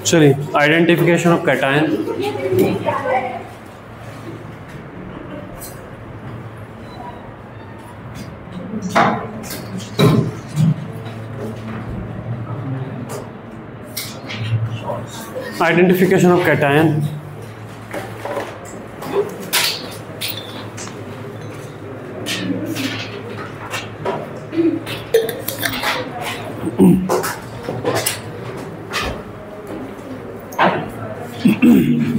चलिए, identification of cation. Identification of cation.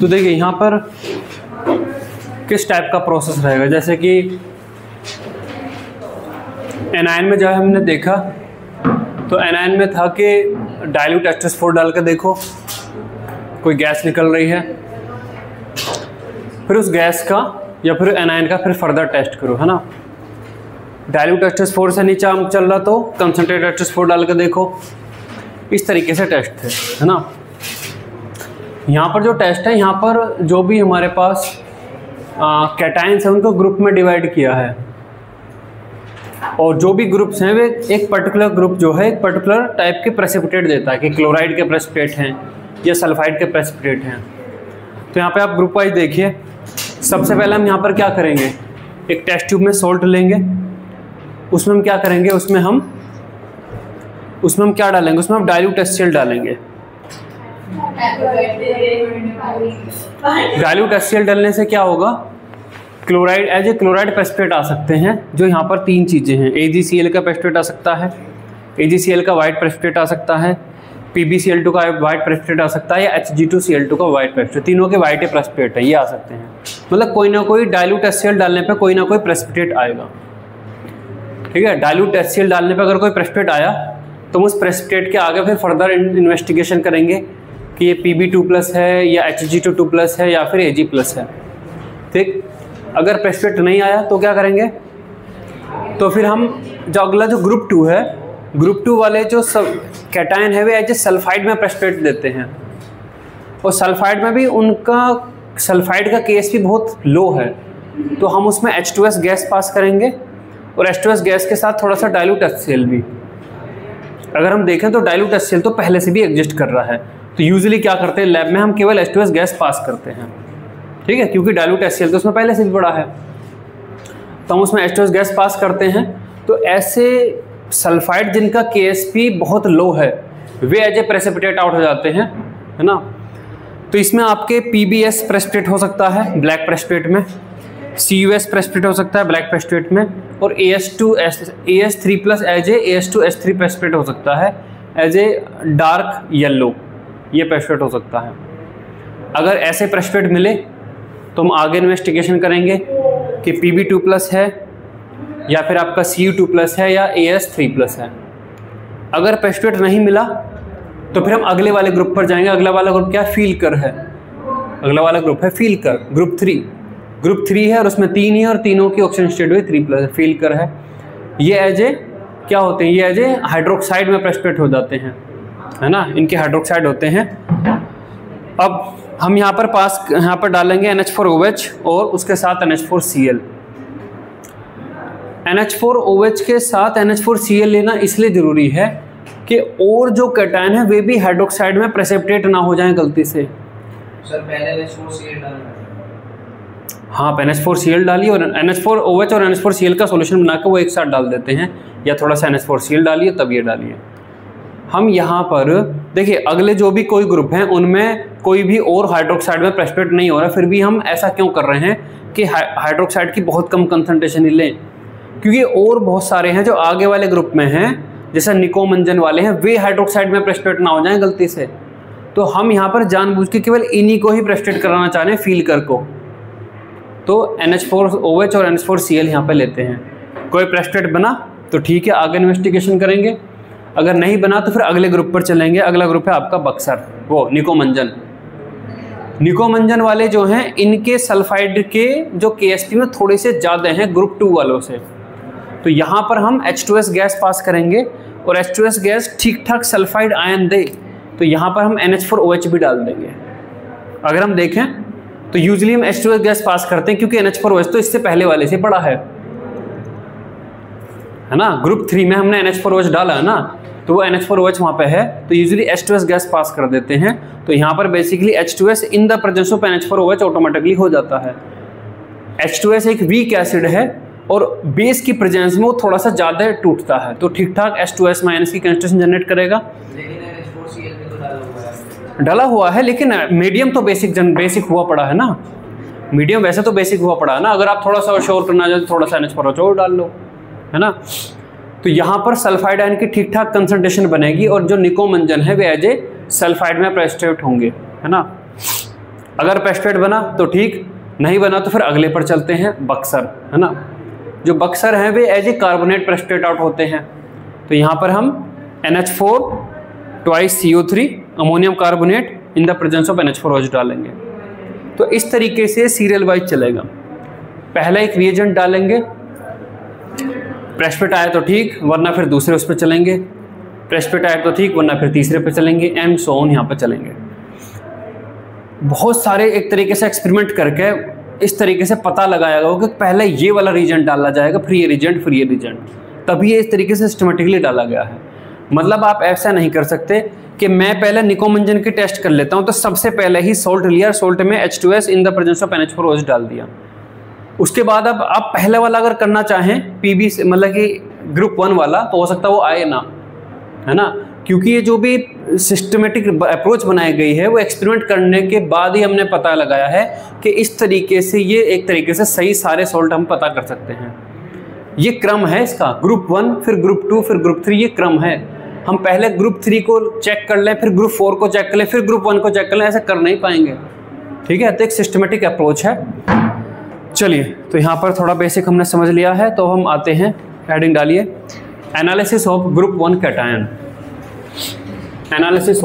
तो देखिए यहाँ पर किस टाइप का प्रोसेस रहेगा, जैसे कि एनायन में जब हमने देखा तो एनायन में था कि डाइल्यूट H2SO4 डाल के देखो कोई गैस निकल रही है, फिर उस गैस का या फिर एनायन का फिर फर्दर टेस्ट करो, है ना। डाइल्यूट H2SO4 से नीचे चल रहा तो कंसनट्रेट H2SO4 डाल के देखो, इस तरीके से टेस्ट थे, है ना। यहाँ पर जो टेस्ट है, यहाँ पर जो भी हमारे पास कैटायंस है उनको ग्रुप में डिवाइड किया है, और जो भी ग्रुप्स हैं वे एक पर्टिकुलर ग्रुप जो है एक पर्टिकुलर टाइप के प्रेसिपिटेट देता है कि क्लोराइड के प्रेसिपिटेट हैं या सल्फाइड के प्रेसिपिटेट हैं। तो यहाँ पे आप ग्रुप वाइज देखिए। सबसे पहले हम यहाँ पर क्या करेंगे, एक टेस्ट ट्यूब में सोल्ट लेंगे, उसमें हम क्या करेंगे, उसमें हम क्या डालेंगे, उसमें हम डाइल्यूट HCl डालेंगे। डाइल्यूट HCl डालने से क्या होगा, chloride as a chloride precipitate आ सकते हैं, जो यहाँ पर तीन चीज़ें हैं। AgCl का प्रेसिपिटेट आ सकता है, AgCl का वाइट प्रेसिपिटेट आ सकता है, PbCl2 का वाइट प्रेसिपिटेट आ सकता है, या Hg2Cl2 का वाइट प्रेसिपिटेट, तीनों के वाइट प्रेसिपिटेट है, ये आ सकते हैं। मतलब कोई ना कोई डाइल्यूट HCl डालने पे कोई ना कोई प्रेसिपिटेट आएगा, ठीक है। डाइल्यूट HCl डालने पे अगर कोई प्रेसिपिटेट आया तो हम उस प्रेसिपिटेट के आगे फिर फर्दर इन्वेस्टिगेशन करेंगे कि ये Pb2+ है या Hg2+ है या फिर Ag+ है, ठीक। अगर प्रेसिपिटेट नहीं आया तो क्या करेंगे, तो फिर हम जो अगला जो ग्रुप 2 है, ग्रुप 2 वाले जो सब कैटायन है वे एज ए सल्फाइड में प्रेसिपिटेट देते हैं, और सल्फाइड में भी उनका सल्फाइड का केस भी बहुत लो है, तो हम उसमें H2S गैस पास करेंगे, और H2S गैस के साथ थोड़ा सा डाइल्यूट HCl भी। अगर हम देखें तो डाइल्यूट HCl तो पहले से भी एग्जिस्ट कर रहा है, तो यूजुअली क्या करते हैं लैब में, हम केवल H2S गैस पास करते हैं, ठीक है, क्योंकि डाइल्यूट HCl तो उसमें पहले से भी बड़ा है, तो हम उसमें H2S गैस पास करते हैं। तो ऐसे सल्फाइड जिनका KSP बहुत लो है वे एज ए प्रेसिपिटेट आउट हो जाते हैं, है ना। तो इसमें आपके PbS प्रेसिपिटेट हो सकता है ब्लैक प्रेसिपिटेट में, CuS प्रेसिपिटेट हो सकता है ब्लैक प्रेसिपिटेट में, और AS3+ as a AS2S3 precipitate हो सकता है एज ए डार्क येलो, ये प्रेसिपिटेट हो सकता है। अगर ऐसे प्रेसिपिटेट मिले तो हम आगे इन्वेस्टिगेशन करेंगे कि Pb2+ है या फिर आपका Cu2+ है या AS3+ है। अगर प्रेसिपिटेट नहीं मिला तो फिर हम अगले वाले ग्रुप पर जाएंगे। अगला वाला ग्रुप क्या है, फीलकर है। अगला वाला ग्रुप है फीलकर, ग्रुप 3। ग्रुप 3 है और उसमें 3 ही है और तीनों की ऑक्सीजन स्टेट हुई 3+, फीलकर है। ये एज ए क्या होते हैं, ये एज ए हाइड्रोक्साइड में प्रेसिपिटेट हो जाते हैं, है ना, इनके हाइड्रोक्साइड होते हैं। अब हम यहाँ पर डालेंगे NH4OH और उसके साथ NH4Cl। NH4OH के साथ NH4Cl लेना इसलिए ज़रूरी है कि और जो कैटायन है वे भी हाइड्रोक्साइड में प्रेसिपिटेट ना हो जाएं गलती से। सर पहले NH4Cl डालना, हाँ NH4Cl डालिए और NH4OH और NH4Cl का सॉल्यूशन बना के वो एक साथ डाल देते हैं, या थोड़ा सा NH4Cl डालिए तब ये डालिए। हम यहाँ पर देखिए अगले जो भी कोई ग्रुप हैं उनमें कोई भी और हाइड्रोक्साइड में प्रेसिपिटेट नहीं हो रहा, फिर भी हम ऐसा क्यों कर रहे हैं कि हाइड्रोक्साइड की बहुत कम कंसंट्रेशन ही लें, क्योंकि और बहुत सारे हैं जो आगे वाले ग्रुप में हैं, जैसे निकोमंजन वाले हैं, वे हाइड्रोक्साइड में प्रेसिपिटेट ना हो जाएं गलती से। तो हम यहाँ पर जानबूझ के केवल इन्हीं को ही प्रेसिपिटेट कराना चाह रहे हैं, फीलकर को। तो NH4OH और NH4Cl यहाँ पे लेते हैं। कोई प्रेसिपिटेट बना तो ठीक है, आगे इन्वेस्टिगेशन करेंगे, अगर नहीं बना तो फिर अगले ग्रुप पर चलेंगे। अगला ग्रुप है आपका बक्सर, वो निकोमंजन। निकोमंजन वाले जो हैं इनके सल्फाइड के जो KSP में थोड़े से ज़्यादा हैं ग्रुप 2 वालों से, तो यहाँ पर हम H2S गैस पास करेंगे और H2S गैस ठीक ठाक सल्फाइड आयन दे तो यहाँ पर हम NH4OH भी डाल देंगे। अगर हम देखें तो यूजुअली हम H2S गैस पास करते हैं क्योंकि NH4OH तो इससे पहले वाले से बड़ा है ना। ग्रुप 3 में हमने NH4OH डाला है ना, तो वो NH4OH वहाँ पे है, तो यूजुअली H2S गैस पास कर देते हैं, तो यहाँ पर basically H2S in the presence of NH4OH automatically हो जाता है। H2S एक वीक एसिड है और बेस की प्रेजेंस में वो थोड़ा सा ज़्यादा टूटता है, तो ठीक ठाक H2S माइनस की कंसंट्रेशन जनरेट करेगा। लेकिन NH4Cl में तो डाला हुआ है। डाला हुआ है, लेकिन मीडियम तो बेसिक हुआ पड़ा है ना, मीडियम वैसे तो बेसिक हुआ पड़ा है ना। अगर आप थोड़ा सा श्योर करना चाहते थोड़ा सा NH4OH और डाल लो, है ना। तो यहाँ पर सल्फाइड आयन की ठीक ठाक कंसंट्रेशन बनेगी और जो निकोमंजन है वे एज ए सल्फाइड में प्रेसिपिटेट होंगे, है ना। अगर प्रेसिपिटेट बना तो ठीक, नहीं बना तो फिर अगले पर चलते हैं, बक्सर, है ना। जो बक्सर हैं वे as a carbonate precipitate out होते हैं। तो यहाँ पर हम NH4 twice CO3 ammonium carbonate in the presence of NH4OH डालेंगे। तो इस तरीके से सीरियल वाइज चलेगा। पहला एक रिएजेंट डालेंगे, प्रेसिपिटेट आया तो ठीक, वरना फिर दूसरे उस पर चलेंगे, प्रेसिपिटेट आया तो ठीक, वरना फिर तीसरे पे चलेंगे, एंड सो ऑन यहाँ पर चलेंगे। बहुत सारे एक तरीके से एक्सपेरिमेंट करके इस तरीके से पता लगाया गया कि पहले ये वाला रिएजेंट डाला जाएगा, फिर ये रिएजेंट, तभी ये इस तरीके से सिस्टमेटिकली डाला गया है। मतलब आप ऐसा नहीं कर सकते कि मैं पहले निकोमंजन की टेस्ट कर लेता हूँ तो सबसे पहले ही सोल्ट लिया, सोल्ट में H2S in the presence of NH4OH डाल दिया। उसके बाद अब आप पहले वाला अगर करना चाहें PB से, मतलब कि ग्रुप 1 वाला, तो हो सकता है वो आए ना, है ना, क्योंकि ये जो भी सिस्टमेटिक अप्रोच बनाई गई है वो एक्सपेरिमेंट करने के बाद ही हमने पता लगाया है कि इस तरीके से ये एक तरीके से सही सारे सोल्ट हम पता कर सकते हैं। ये क्रम है इसका, ग्रुप 1 फिर ग्रुप 2 फिर ग्रुप 3, ये क्रम है। हम पहले ग्रुप 3 को चेक कर लें, फिर ग्रुप 4 को चेक कर लें, फिर ग्रुप 1 को चेक कर लें, ऐसे कर नहीं पाएंगे, ठीक है। तो एक सिस्टमेटिक अप्रोच है। चलिए, तो यहाँ पर थोड़ा बेसिक हमने समझ लिया है, तो हम आते हैं, हेडिंग डालिए, analysis of group 1 cation. Analysis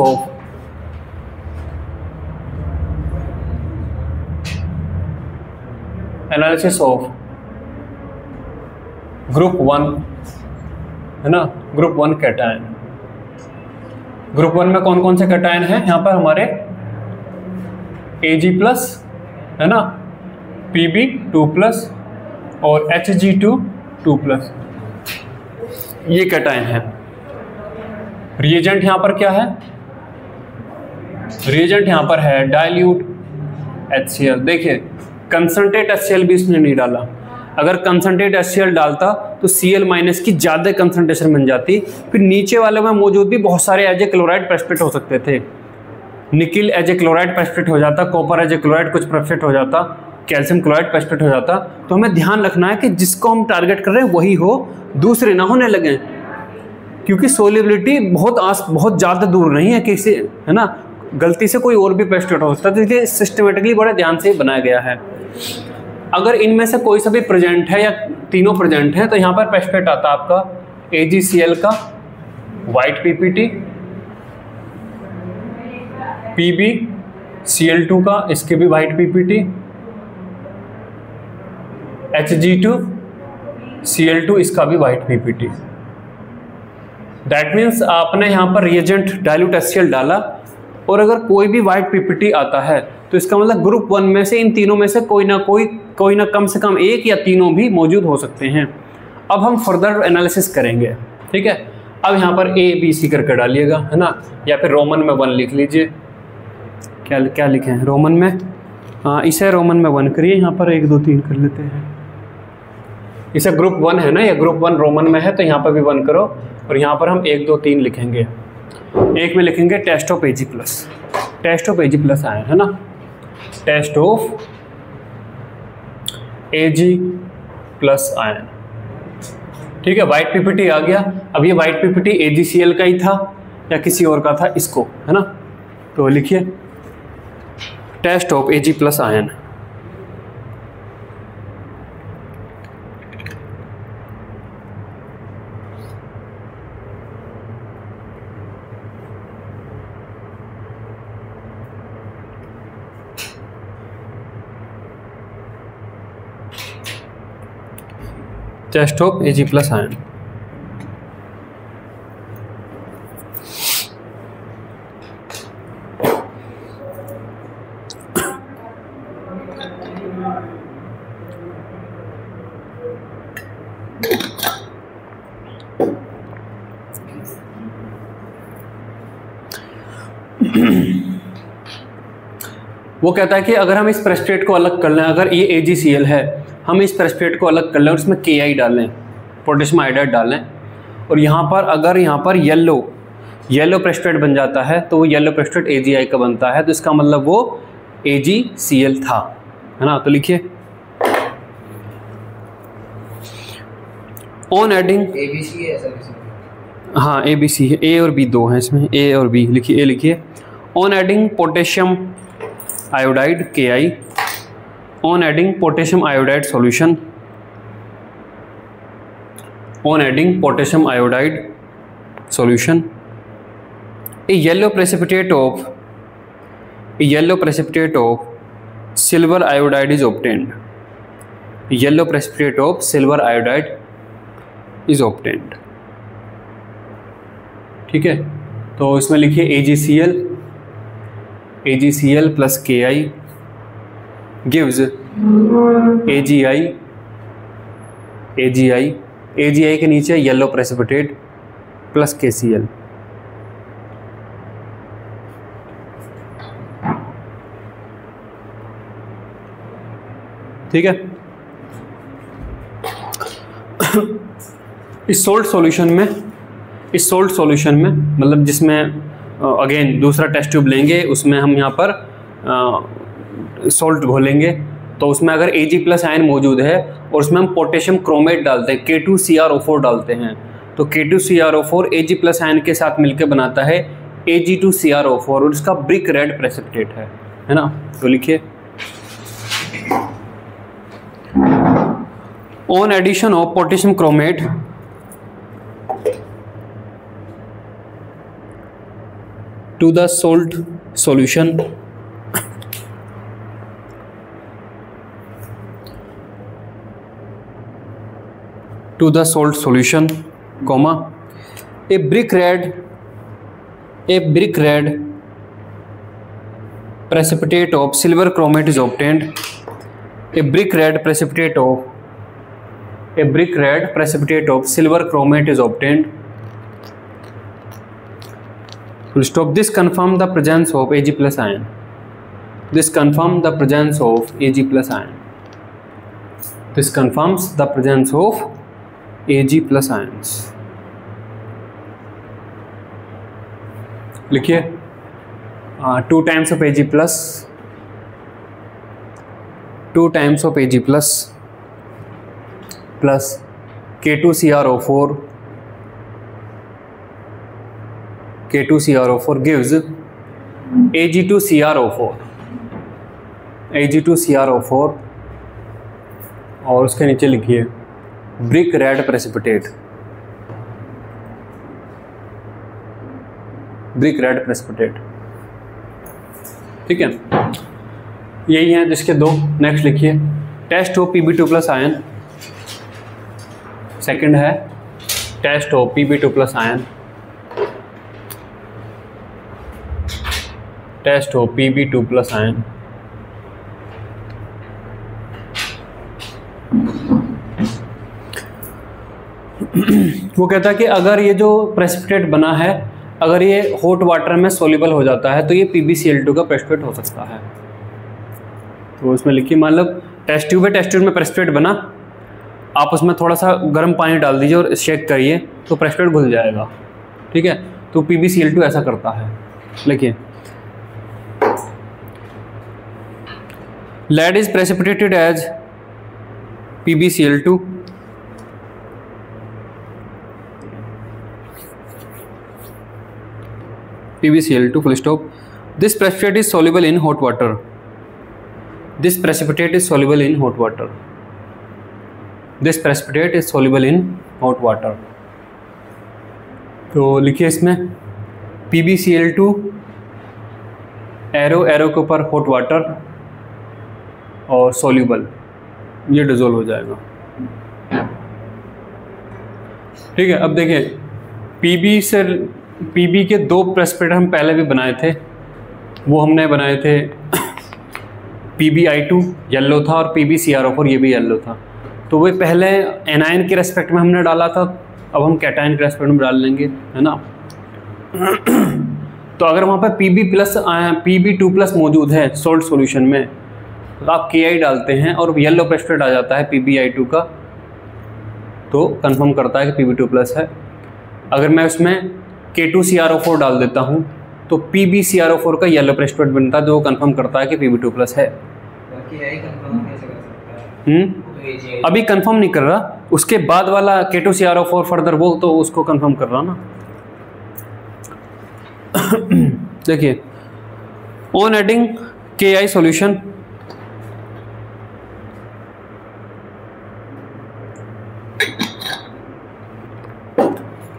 of group 1, है ना, ग्रुप 1 कैटायन। ग्रुप 1 में कौन कौन से कैटायन हैं? यहाँ पर हमारे Ag+, है ना, Pb2+ और Hg2+, ये कैटायन है। रिएजेंट यहाँ पर क्या है? रिएजेंट यहाँ पर है डाइल्यूट HCl। देखिए, कंसंट्रेट HCl भी इसने नहीं डाला। अगर कंसंट्रेट HCl डालता तो Cl- की ज़्यादा कंसंट्रेशन बन जाती, फिर नीचे वाले में मौजूद भी बहुत सारे एज ए क्लोराइड प्रेसिपिटेट हो सकते थे। Nickel as a chloride precipitate हो जाता, कॉपर एज ए क्लोराइड कुछ प्रेसिपिटेट हो जाता, कैल्शियम क्लोराइड प्रेसिपिटेट हो जाता। तो हमें ध्यान रखना है कि जिसको हम टारगेट कर रहे हैं वही हो, दूसरे ना होने लगे, क्योंकि सोल्युबिलिटी बहुत ज़्यादा दूर नहीं है किसी, है ना, गलती से कोई और भी प्रेसिपिटेट हो सकता है। तो इसलिए सिस्टमेटिकली बड़े ध्यान से बनाया गया है। अगर इनमें से कोई सा भी प्रेजेंट है या तीनों प्रेजेंट है तो यहाँ पर प्रेसिपिटेट आता है आपका AgCl का वाइट PPT, PbCl2 का, इसके भी वाइट PPT, Hg2Cl2 इसका भी वाइट PPT। दैट मीन्स आपने यहाँ पर रिएजेंट डाइल्यूट HCl डाला और अगर कोई भी वाइट PPT आता है तो इसका मतलब ग्रुप 1 में से इन तीनों में से कोई ना कम से कम एक या तीनों भी मौजूद हो सकते हैं। अब हम फर्दर एनालिसिस करेंगे, ठीक है। अब यहाँ पर ABC करके डालिएगा, है ना, या फिर रोमन में 1 लिख लीजिए। क्या लिखे हैं रोमन में? हाँ, इसे रोमन में 1 करिए, यहाँ पर 1 2 3 कर लेते हैं। इसे ग्रुप 1 है ना, या ग्रुप 1 रोमन में है तो यहाँ पर भी 1 करो, और यहाँ पर हम 1 2 3 लिखेंगे। एक में लिखेंगे test of Ag+, test of Ag+ आया है ना, टेस्ट ऑफ Ag+ आयन, ठीक है। वाइट PPT आ गया। अब ये वाइट PPT AgCl का ही था या किसी और का था, इसको, है ना, तो लिखिए test of Ag+ ion. Test of Ag+ ion. वो कहता है कि अगर हम इस प्रेसिपिटेट को अलग कर लें, अगर ये AgCl है, हम इस प्रेसिपिटेट को अलग कर लें और इसमें Ki डालें, पोटेशियम आयोडाइड डालें, और यहाँ पर अगर यहाँ पर येलो प्रेसिपिटेट बन जाता है तो वो येलो प्रेसिपिटेट AgI का बनता है, तो इसका मतलब वो AgCl था, है ना। तो लिखिए ऑन एडिंग ABC है सर इसमें। हाँ ABC है, A और B दो हैं इसमें, A और B लिखिए। A लिखिए on adding potassium iodide Ki, on adding potassium iodide solution, on adding potassium iodide solution, a yellow precipitate of silver iodide is obtained. Yellow precipitate of silver iodide is obtained. ठीक है, तो इसमें लिखिए AgCl plus Ki gives AgI के नीचे yellow precipitate plus KCl। ठीक है, इस सोल्ट सॉल्यूशन में मतलब जिसमें अगेन दूसरा टेस्ट ट्यूब लेंगे, उसमें हम यहाँ पर सोल्ट घोलेंगे, तो उसमें अगर Ag+ आयन मौजूद है और उसमें हम पोटेशियम क्रोमेट डालते हैं, K2CrO4 डालते हैं, तो K2CrO4 Ag+ आयन के साथ मिलकर बनाता है Ag2CrO4 और इसका ब्रिक रेड प्रेसिपिटेट है ना। तो लिखिए on addition of potassium chromate to the salt solution, comma, a brick red precipitate of silver chromate is obtained. A brick red precipitate of silver chromate is obtained. Full stop. This confirms the presence of Ag+ ion. This confirms the presence of Ag+ ions. लिखिए 2 times of Ag+ plus K2CrO4 gives Ag2CrO4 और उसके नीचे लिखिए brick red precipitate, ठीक है। यही है जिसके दो। नेक्स्ट लिखिए test of Pb2+ ion, second है टेस्ट ऑफ Pb2+ आयन, वो कहता है कि अगर ये जो प्रेसिपिटेट बना है, अगर ये हॉट वाटर में सोल्यूबल हो जाता है तो ये PbCl2 का प्रेसिपिटेट हो सकता है। तो उसमें लिखिए मतलब टेस्ट ट्यूब में प्रेसिपिटेट बना, आप उसमें थोड़ा सा गर्म पानी डाल दीजिए और शेक करिए तो प्रेसिपिटेट घुल जाएगा, ठीक है। तो PbCl2 ऐसा करता है। लिखिए lead is precipitated as PbCl2 full stop. This precipitate is soluble in hot water. तो लिखिए इसमें PbCl2 एरो के ऊपर हॉट वाटर और सॉल्यूबल, ये डिजोल्व हो जाएगा, ठीक है। अब देखिए PB के दो प्रेसिपिटेट हम पहले भी बनाए थे, वो हमने बनाए थे PbI2 येलो था और PbCrO4 ये भी येलो था। तो वो पहले एनायन के रेस्पेक्ट में हमने डाला था, अब हम कैटायन के रेस्पेक्ट में डाल लेंगे, है ना। तो अगर वहाँ पर Pb2+ मौजूद है सोल्ट सॉल्यूशन में, तो आप Ki डालते हैं और येलो प्रेसिपिटेट आ जाता है PbI2 का, तो कंफर्म करता है कि Pb2+ है। अगर मैं उसमें K2CrO4 डाल देता हूँ तो PbCrO4 का येलो प्रेसिपिटेट बनता है, जो कंफर्म करता है कि Pb2+ है। अभी कंफर्म नहीं कर रहा, उसके बाद वाला K2CrO4 फर्दर वो तो उसको कंफर्म कर रहा ना। देखिए, on adding Ki solution,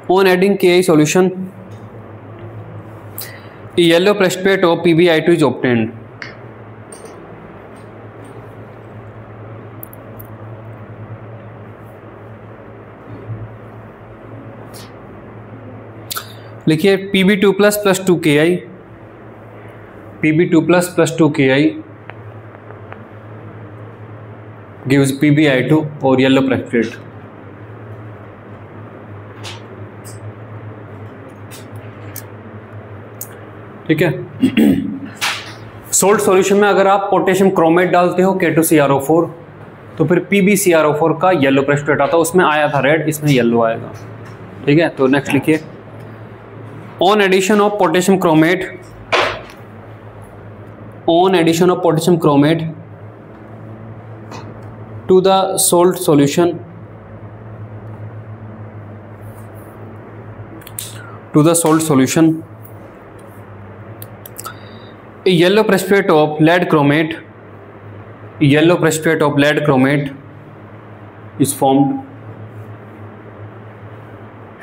on adding Ki solution, a yellow precipitate of PbI2 is obtained. लिखिए Pb2+ + 2 Ki, Pb2+ + 2 Ki gives PbI2 और येलो प्रेसिपिटेट। ठीक है। सोल्ट सॉल्यूशन में अगर आप पोटेशियम क्रोमेट डालते हो K2CrO4, तो फिर PbCrO4 का येलो प्रेसिपिटेट आता है, उसमें आया था रेड, इसमें येलो आएगा। ठीक है, तो नेक्स्ट लिखिए, on addition of potassium chromate, on addition of potassium chromate to the salt solution, to the salt solution, a yellow precipitate of lead chromate, yellow precipitate of lead chromate is formed,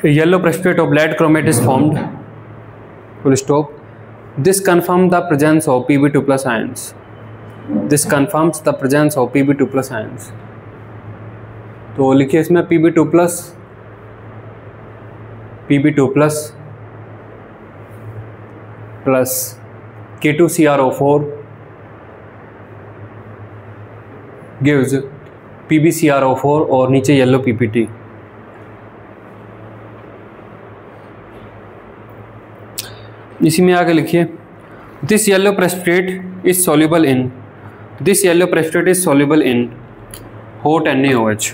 a yellow precipitate of lead chromate is formed, full stop. This confirms the presence of Pb2+ ions, this confirms the presence of Pb2+ ions। तो लिखिए इसमें Pb2+ plus K2CrO4 gives PbCrO4 और नीचे yellow PPT। इसी में आगे लिखिए, this yellow precipitate is soluble in, this yellow precipitate is soluble in hot NaOH।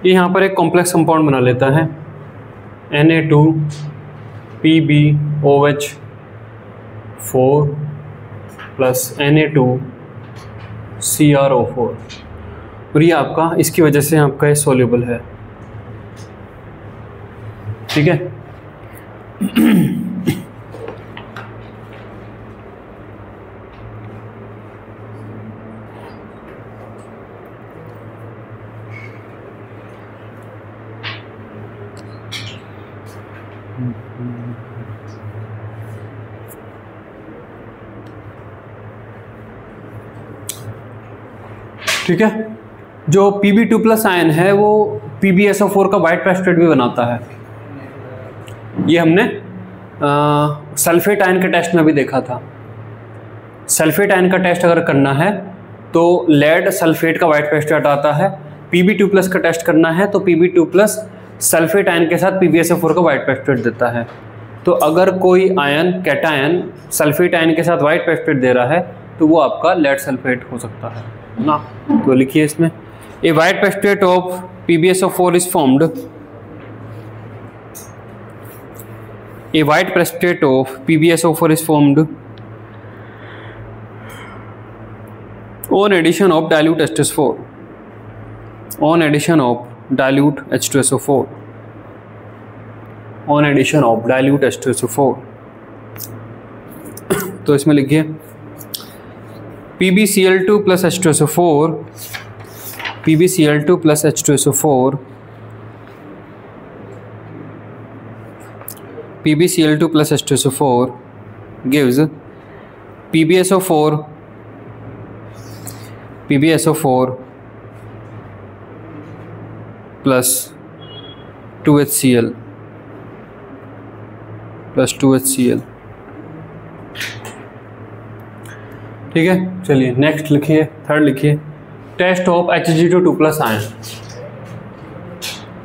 ये यहाँ पर एक कॉम्प्लेक्स कंपाउंड बना लेता है, Na2PbOH4 प्लस Na2CrO4, और ये आपका इसकी वजह से आपका ये सॉल्युबल है। ठीक है। ठीक है, जो Pb2+ आयन है वो PbSO4 का वाइट प्रेसिपिटेट भी बनाता है। ये हमने सल्फेट आयन के टेस्ट में भी देखा था। सल्फेट आयन का टेस्ट अगर करना है तो लेड सल्फेट का वाइट प्रेसिपिटेट आता है, Pb2+ का टेस्ट करना है तो Pb2+ सल्फेट आयन के साथ PbSO4 का वाइट प्रेसिपिटेट देता है। तो अगर कोई आयन कैटायन सल्फेट आयन के साथ वाइट प्रेसिपिटेट दे रहा है तो वो आपका लेड सल्फेट हो सकता है ना। तो लिखिए इसमें, a white precipitate of PbSO4 is formed, a white precipitate of PbSO4 is formed on addition of dilute H2SO4, on addition of dilute H2SO4, on addition of dilute H2SO4। तो इसमें लिखिए PbCl2 plus H2SO4, PbCl2 plus H2SO4, PbCl2 plus H2SO4 gives PbSO4 plus 2HCl plus 2HCl। ठीक है, चलिए next लिखिए, third लिखिए, test of Hg2 plus ion,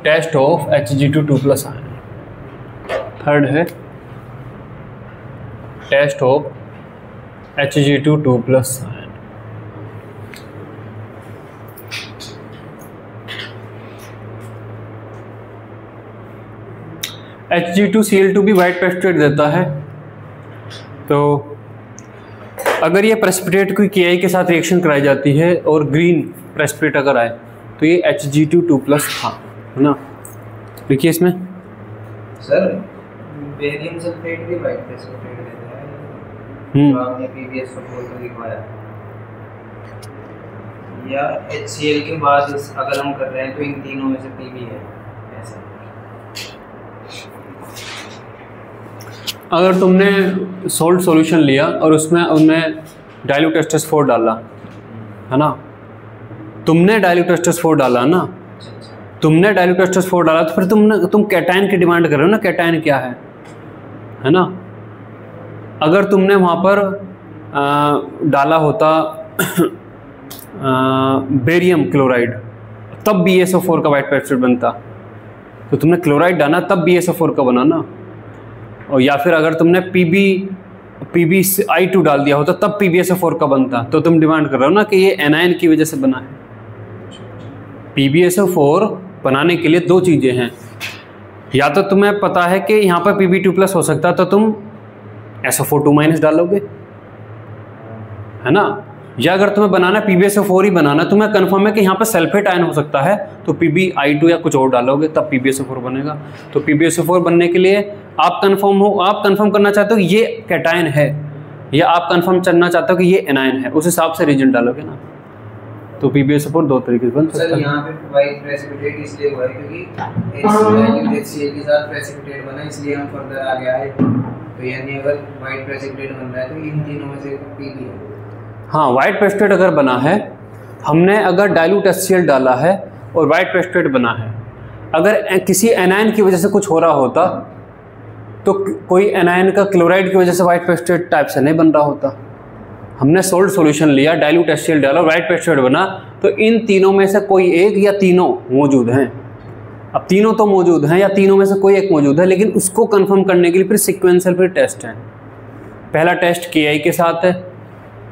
test of Hg2 plus ion. Third है test of Hg2 plus ion. Hg2Cl2 भी white precipitate देता है। तो अगर ये प्रेसिपिटेट कोई Ki के साथ रिएक्शन कराई जाती है और ग्रीन प्रेसिपिटेट अगर आए तो ये Hg2 प्लस था, है ना। देखिए इसमें सर बेरियम सल्फेट भी वाइट प्रेसिपिटेट देता है, जो आपने PbSO4 में लिखवाया, या HCl के बाद अगर हम कर रहे हैं तो इन तीनों में से Pb है ऐसा। अगर तुमने सोल्ट सॉल्यूशन लिया और उसमें डाइल्यूट H+4 डाला, है ना, तुमने डाइल्यूट H+4 डाला ना, तुमने डाइल्यूट H+4 डाला तो फिर तुम कैटायन की डिमांड कर रहे हो ना, कैटायन क्या है ना। अगर तुमने वहाँ पर डाला होता बेरियम क्लोराइड तब BaSO4 का वाइट प्रेसिपिटेट बनता, तो तुमने क्लोराइड डाला तब BaSO4 का बना ना। और या फिर अगर तुमने PbI2 डाल दिया होता तब PbSO4 का बनता। तो तुम डिमांड कर रहे हो ना कि ये एनायन की वजह से बना है। PbSO4 बनाने के लिए दो चीज़ें हैं, या तो तुम्हें पता है कि यहाँ पर Pb2 प्लस हो सकता है तो तुम SO4 2- डालोगे, है ना। या अगर तुम्हें बनाना PbSO4 ही बनाना, तुम्हें कंफर्म है कि यहाँ पर सल्फेट आयन हो सकता है तो PbI2 या कुछ और डालोगे तब PbSO4 बनेगा। तो PbSO4 बनने के लिए आप कंफर्म करना चाहते हो ये कैटायन है, या आप कंफर्म करना चाहते हो कि ये एनायन है, उस हिसाब से रीजन डालोगे ना। तो PbSO4 दो तरीके से बन सकता है। सर यहाँ पे वाइट प्रेसिपिटेट इसलिए हुआ है क्योंकि HCl के साथ प्रेसिपिटेट बना, इसलिए हम फर्दर आगे आए। तो यानी अगर वाइट प्रेसिपिटेट बन रहा है तो इन तीनों में से Pb है। हाँ, वाइट प्रेसिपिटेट अगर बना है, हमने अगर डाइल्यूट HCl डाला है और वाइट प्रेसिपिटेट बना है, अगर किसी एनायन की वजह से कुछ हो रहा होता तो कोई एनायन का क्लोराइड की वजह से वाइट प्रेसिपिटेट टाइप से नहीं बन रहा होता। हमने सोल्ट सॉल्यूशन लिया, डाइल्यूट HCl डाला, वाइट प्रेसिपिटेट बना, तो इन तीनों में से कोई एक या तीनों मौजूद हैं। अब तीनों तो मौजूद हैं या तीनों में से कोई एक मौजूद है, लेकिन उसको कंफर्म करने के लिए फिर सिक्वेंशियल फिर टेस्ट है। पहला टेस्ट Ki के साथ है,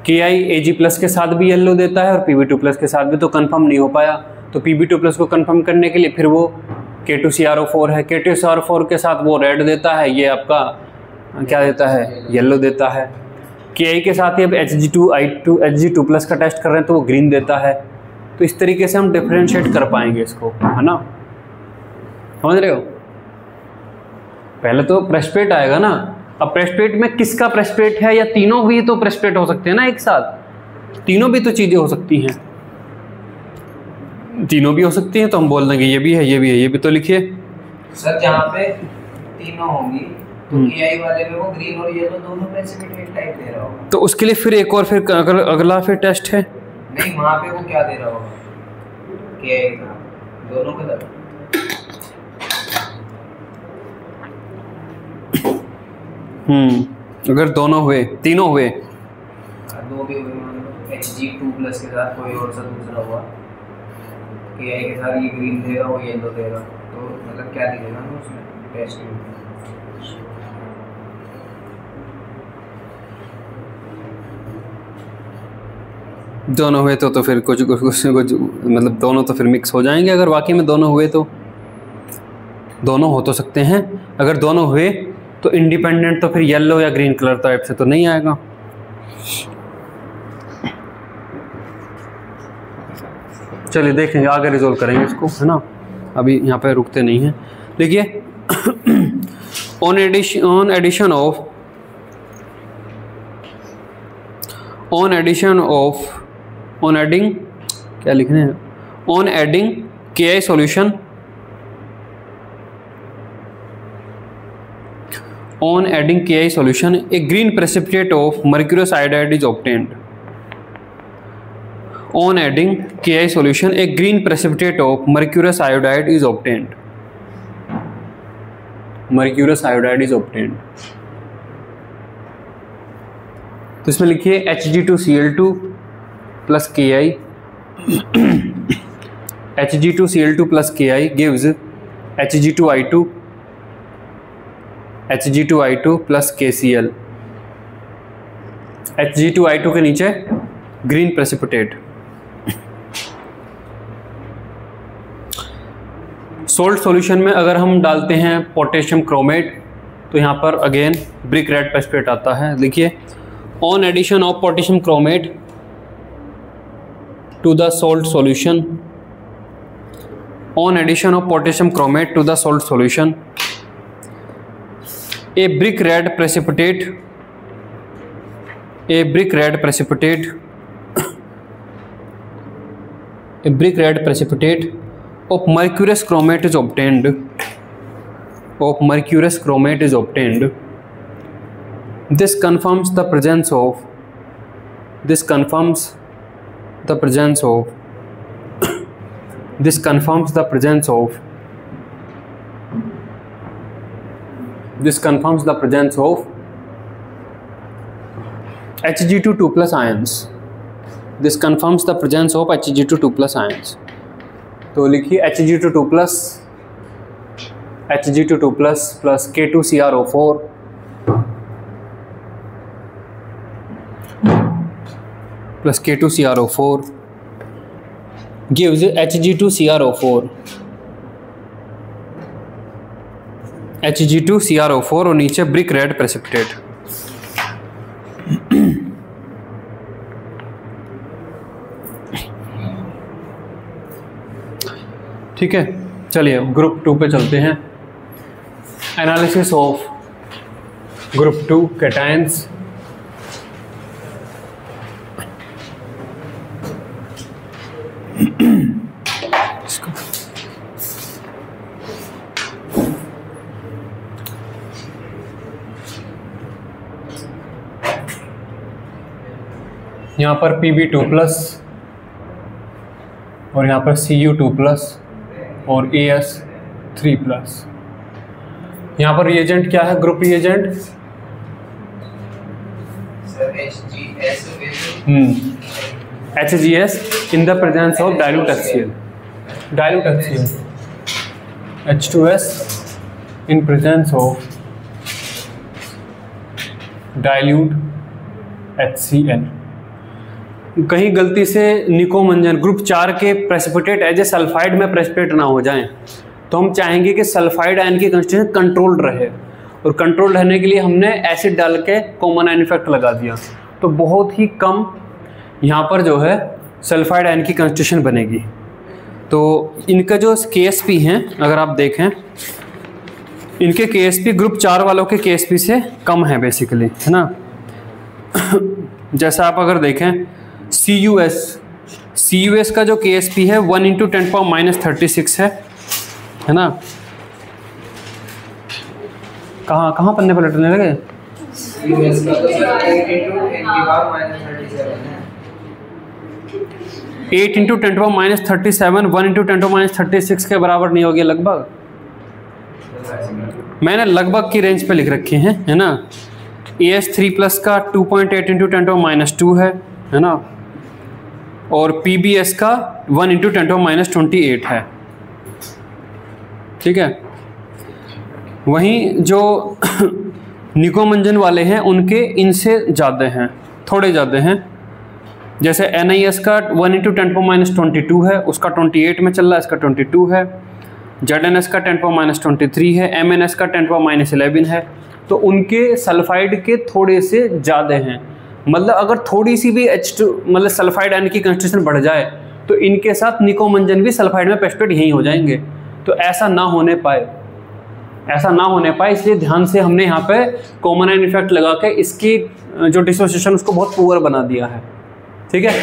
Ki Ag+ के साथ भी येलो देता है और Pb2+ के साथ भी, तो कंफर्म नहीं हो पाया। तो Pb2+ को कंफर्म करने के लिए फिर वो K2CrO4 है, K2CrO4 के साथ वो रेड देता है, ये आपका क्या देता है, येलो देता है। Ki के साथ ही अब Hg2 का टेस्ट कर रहे हैं तो वो ग्रीन देता है। तो इस तरीके से हम डिफ्रेंशिएट कर पाएंगे इसको, है ना, समझ रहे हो। पहले तो प्रेसिपिटेट आएगा ना। अब प्रेसिपिटेट में किसका प्रेसिपिटेट है, या तीनों भी तो प्रेसिपिटेट हो सकते हैं ना एक साथ, तीनों भी तो चीज़ें हो सकती हैं, तीनों भी हो सकती हैं। तो हम बोल देंगे ये भी है, ये भी है, ये भी तो लिखिए। सर जहाँ पे तीनों होंगी तो Ki वाले में वो ग्रीन और येलो दोनों प्रेसिपिटेट टाइप दे रहा होगा। तो उसके लिए फिर एक और फिर अगला फिर टेस्ट है। नहीं, वहाँ पे वो क्या दे रहा होगा, Ki का दोनों का अगर दोनों हुए, तीनों हुए, दो भी हुए, Hg2+ के साथ कोई और सा दूसरा हुआ, Ki के साथ ये ग्रीन देगा वो येलो देगा, तो मतलब क्या दिखेगा ना उसमें टेस्ट में। दोनों हुए तो फिर कुछ मतलब दोनों तो फिर मिक्स हो जाएंगे। अगर वाकई में दोनों हुए तो दोनों हो तो सकते हैं। अगर दोनों हुए तो इंडिपेंडेंट तो फिर येलो या ग्रीन कलर टाइप से तो नहीं आएगा। चलिए देखेंगे, आगे रिजोल्व करेंगे इसको, है ना, अभी यहाँ पे रुकते नहीं हैं। देखिए ऑन एडिंग क्या लिखने हैं, on adding Ki solution, on adding Ki solution a green precipitate of mercurous iodide is obtained. On adding Ki solution a green precipitate of mercurous iodide is obtained. Mercurous iodide is obtained. तो इसमें लिखिए Hg2Cl2 plus Ki Hg2Cl2 plus Ki gives Hg2I2 plus KCl। Hg2I2 के नीचे green precipitate. Salt solution में अगर हम डालते हैं पोटेशियम क्रोमेट तो यहाँ पर अगेन ब्रिक रेड प्रेसिपिटेट आता है। देखिए, on addition of potassium chromate to the salt solution, on addition of potassium chromate to the salt solution, a brick red precipitate of mercurous chromate is obtained, this confirms the presence of Hg2 plus ions। This confirms the presence of Hg2 plus ions। तो लिखिए Hg2 plus K2CrO4 plus K2CrO4 gives Hg2CrO4 और नीचे brick red precipitate. ठीक है, चलिए group 2 पे चलते हैं। Analysis of group 2 cations. यहाँ पर Pb2+ और यहाँ पर Cu2+ और As3+। यहाँ पर रिएजेंट क्या है? Group reagent HGS in the presence of dilute HCl, H2S in presence of dilute HCl। कहीं गलती से निकोमंजन ग्रुप 4 के प्रेसिपिटेट एज ए सल्फाइड में प्रेसिपिटेट ना हो जाएं, तो हम चाहेंगे कि सल्फाइड आयन की कंस्टिट्यूशन कंट्रोल्ड रहे, और कंट्रोल रहने के लिए हमने एसिड डाल के कॉमन आयन इफेक्ट लगा दिया, तो बहुत ही कम यहाँ पर जो है सल्फाइड आयन की कंस्टिट्यूशन बनेगी। तो इनका जो KSP हैं, अगर आप देखें इनके KSP ग्रुप 4 वालों के KSP से कम है बेसिकली, है ना। जैसा आप अगर देखें CUS का जो KSP है 1 × 10⁻36 है ना। कहाँ पन्ने पर लटने लगे? 8 × 10⁻37 1 × 10⁻36 के बराबर नहीं होगी लगभग। मैंने लगभग की रेंज पे लिख रखे हैं, है ना। AS3+ का 2.8 × 10⁻2 है ना, और PBS का 1 × 10⁻28 है। ठीक है, वहीं जो निकोमंजन वाले हैं उनके इनसे ज़्यादा हैं, थोड़े ज़्यादा हैं। जैसे NIS का 1 × 10⁻22 है, उसका 28 में चल रहा है, इसका 22 है। ZNS का 10⁻23 है, MNS का 10⁻11 है। तो उनके सल्फाइड के थोड़े से ज़्यादा हैं। मतलब अगर थोड़ी सी भी H2 मतलब सल्फाइड आयन की कंस्टिट्यूशन बढ़ जाए तो इनके साथ निकोमंजन भी सल्फाइड में प्रेसिपिटेट यहीं हो जाएंगे। तो ऐसा ना होने पाए, इसलिए ध्यान से हमने यहाँ पे कॉमन आयन इफेक्ट लगा के इसकी जो डिसोसिएशन उसको बहुत पुअर बना दिया है। ठीक है,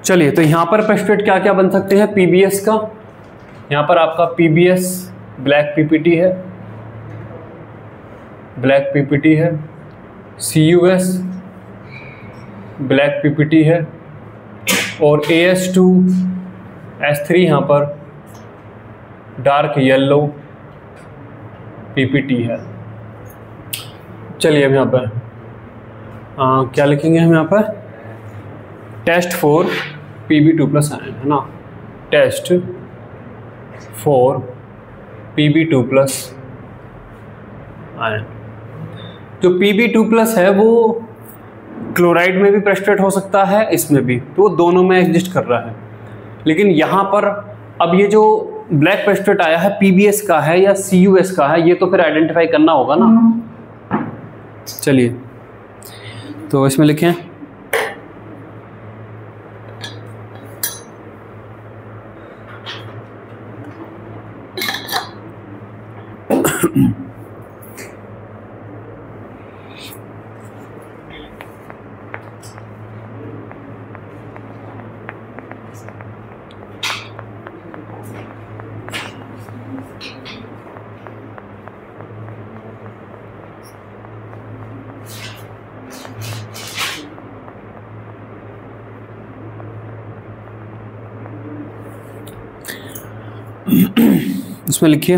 चलिए तो यहाँ पर प्रेसिपिटेट क्या क्या बन सकते हैं PBS का। यहाँ पर आपका PBS ब्लैक PPT है, CUS ब्लैक PPT है, और AS2S3 यहाँ पर डार्क येलो PPT है। चलिए अब यहाँ पर क्या लिखेंगे हम यहाँ पर? टेस्ट फॉर Pb2+ आयन है ना, टेस्ट फॉर Pb2+ आयन। जो Pb2+ है वो क्लोराइड में भी प्रेसिपिटेट हो सकता है, इसमें भी, तो वो दोनों में एग्जिस्ट कर रहा है। लेकिन यहाँ पर अब ये जो ब्लैक प्रेसिपिटेट आया है PbS का है या CuS का है, ये तो फिर आइडेंटिफाई करना होगा ना। चलिए तो इसमें लिखें इसमें लिखिए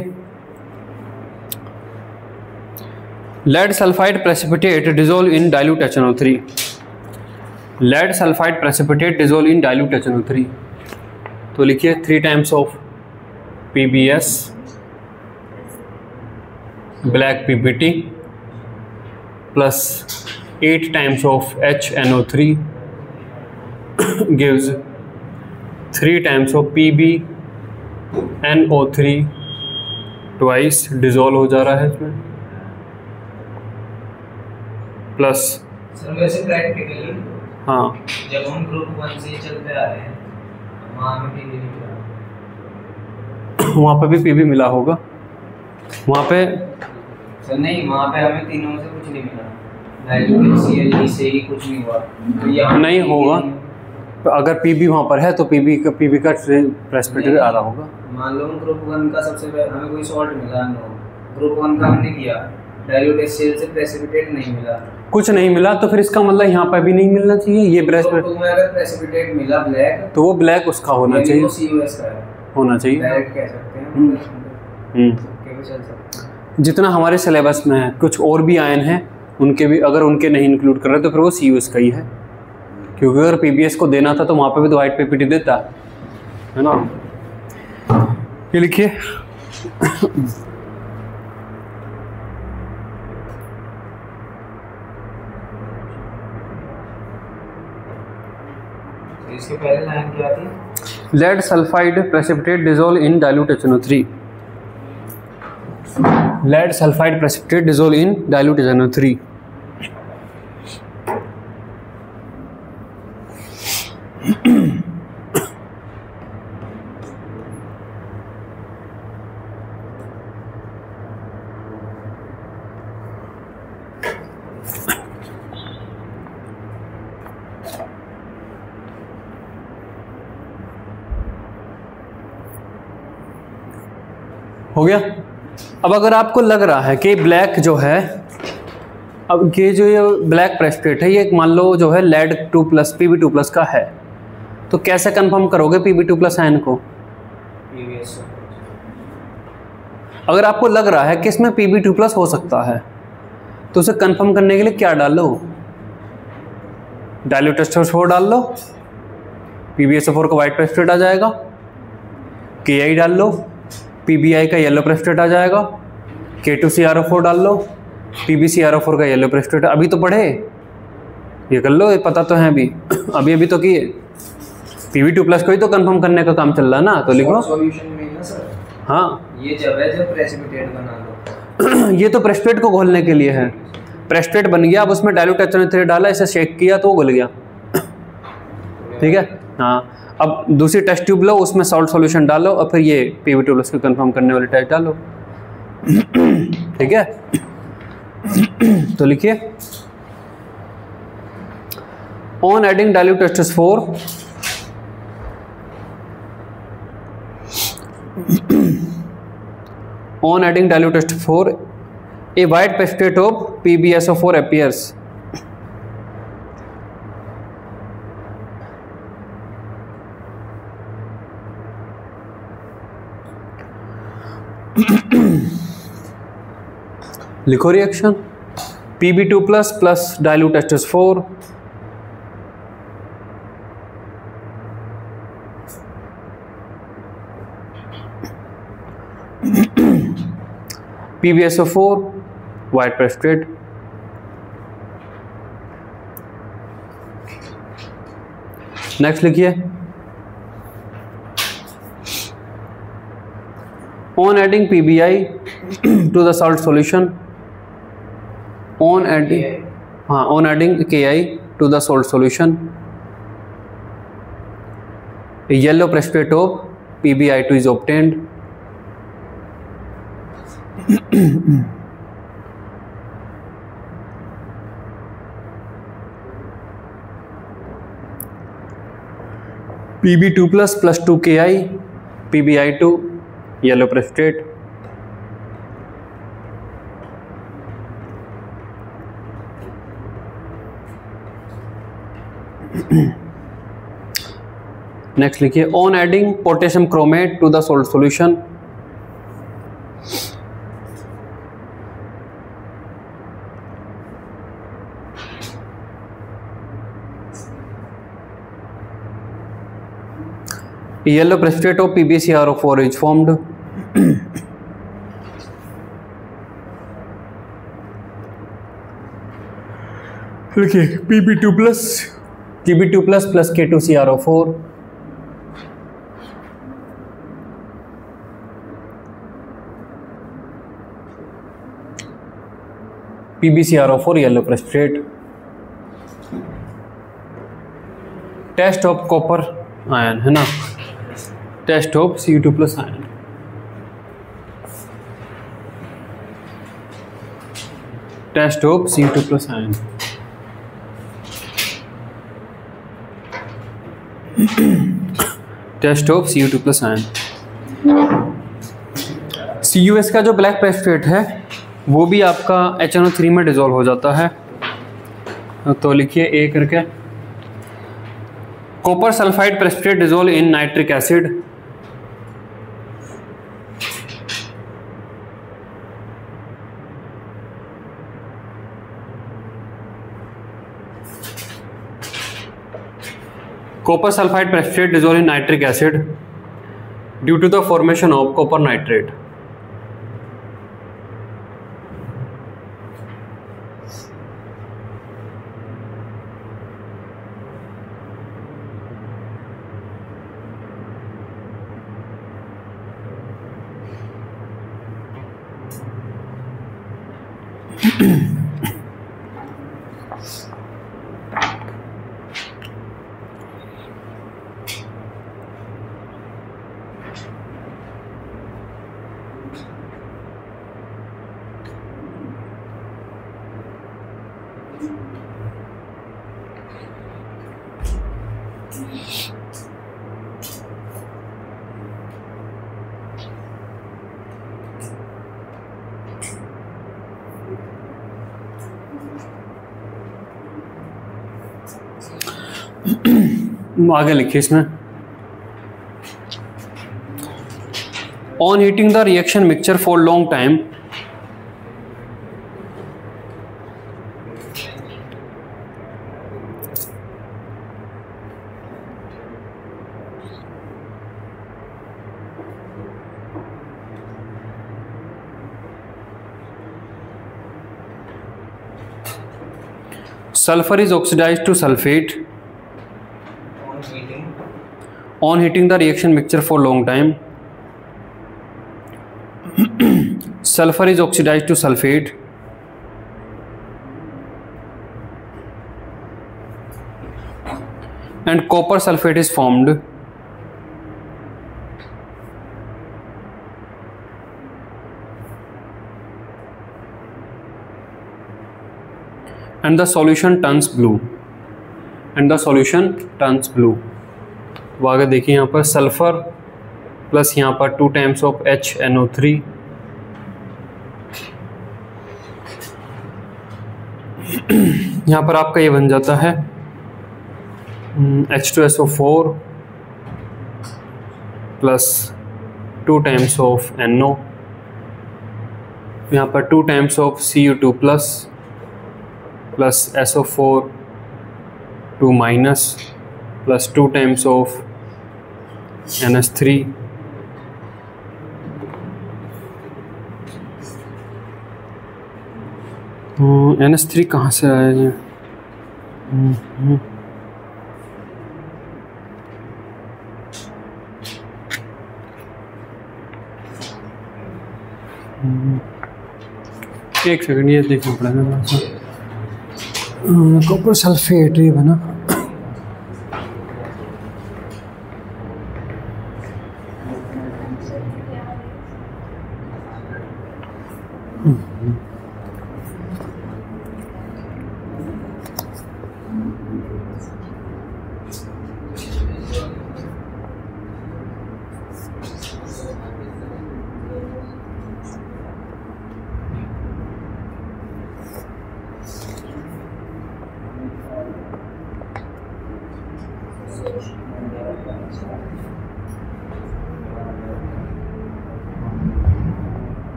lead sulphide precipitate dissolve in dilute HNO3। Lead sulphide precipitate dissolve in dilute HNO3, तो लिखिए 3 times of PbS black PBT plus 8 times of HNO3 gives 3 times of PbNO3 twice, dissolve हो जा रहा है इसमें, प्लस सर वैसे practically हाँ जब हम ग्रुप 1 से चलते आ रहे हैं वहाँ हमें PB नहीं मिला, वहाँ पे भी PB मिला होगा, वहाँ पे सर नहीं, वहाँ पे हमें तीनों में से कुछ नहीं मिला, HCl से ही कुछ नहीं हुआ, तो यहाँ नहीं होगा। अगर PB वहाँ पर है तो PB का प्रेसिपिटेट आ रहा होगा। मान लो ग्रुप 1 का सबसे पहले हमें कोई सॉल्ट मिला, नो ग्रुप 1 का हमने किया, डाइल्यूट HCl से प्रेसिपिटेट नहीं मिला, कुछ नहीं मिला, तो फिर इसका मतलब यहाँ पर भी नहीं मिलना चाहिए। ये ग्रुप 2 में अगर प्रेसिपिटेट मिला ब्लैक, तो वो ब्लैक उसका होना चाहिए, CuS का है, होना चाहिए, डायरेक्ट कह सकते हैं, भी चल सकते हैं। जितना हमारे सिलेबस में है, कुछ और भी आयन हैं उनके भी, अगर उनके नहीं इंक्लूड कर रहे तो फिर वो CuS का ही है, क्योंकि अगर PbS को देना था तो वहाँ पे भी तो वाइट PBT देता है ना। ये लिखिए इसके पहले लाइन क्या थी? Lead sulphide precipitate dissolve in dilute HNO3। Lead sulphide precipitate dissolve in dilute HNO3। हो गया। अब अगर आपको लग रहा है कि ब्लैक जो है, अब ये जो ये ब्लैक प्रेसिपिटेट है, ये मान लो जो है लेड 2+ Pb2+ का है, तो कैसे कंफर्म करोगे Pb2+ आयन को? अगर आपको लग रहा है कि इसमें Pb2+ हो सकता है, तो उसे कंफर्म करने के लिए क्या डालो? डाइल्यूट HCl डाल लो, PbSO4 का वाइट प्रेसिपिटेट आ जाएगा, Ki डाल लो, PBI का येलो प्रेसिपिटेट आ जाएगा, K2CrO4 डाल लो, PbCrO4 का येलो प्रेसिपिटेट। अभी तो पढ़े, ये कर लो, ये पता तो है अभी अभी तो किए। Pb2+ को ही तो कंफर्म करने का काम चल रहा है ना, तो लिखो सॉल्यूशन में ना सर, हाँ ये जब है जब प्रेसिपिटेट बना लो ये तो प्रेसिपिटेट को घोलने के लिए है। प्रेसिपिटेट बन गया, अब उसमें डाइल्यूट HNO3 डाला, इसे शेक किया तो वो घुल गया, ठीक है। हाँ, अब दूसरी टेस्ट ट्यूब लो, उसमें सॉल्ट सॉल्यूशन डालो और फिर ये Pb2+ को कंफर्म करने वाली टेस्ट डालो, ठीक है। तो लिखिए on adding dilute HCl on adding dilute HCl, a white precipitate of PbSO4 appears. लिखो reaction Pb2+ plus dilute HCl PbSO4 white precipitate. Next लिखिए, on adding PBI to the salt solution, on adding KI to the salt solution, yellow precipitate of PbI2 is obtained. Pb2 plus 2 KI, PbI2, yellow precipitate. Next लिखिए, on adding potassium chromate to the salt solution, yellow precipitate of PbCrO4 is formed. लिखिए, Pb2 plus K2CrO4, PbCrO4 yellow precipitate. Test of copper ion है ना, test of Cu2 plus ion, test of Cu2 plus ion. Test of Cu2 plus ion. CuS का जो black precipitate है वो भी आपका HNO3 में डिजोल्व हो जाता है। तो लिखिए ए करके, copper sulphide precipitate dissolve in nitric acid, copper sulfide precipitate dissolved in nitric acid due to the formation of copper nitrate. आगे लिखिए इसमें, on heating the reaction mixture for long time, sulfur is oxidized to sulfate on heating the reaction mixture for long time. Sulfur is oxidized to sulfate and copper sulfate is formed. And the solution turns blue. And the solution turns blue. वो आगे देखिए, यहाँ पर sulphur plus यहाँ पर 2 times of HNO3, यहाँ पर आपका ये बन जाता है H2SO4 plus 2 times of NO, यहाँ पर 2 times of Cu2 plus SO4 2 minus plus 2 times of NH3 NH3 कहाँ से आया ये? एक सेकंड, ये देखना पड़ेगा थोड़ा सा। कॉपर सल्फेट ये बना।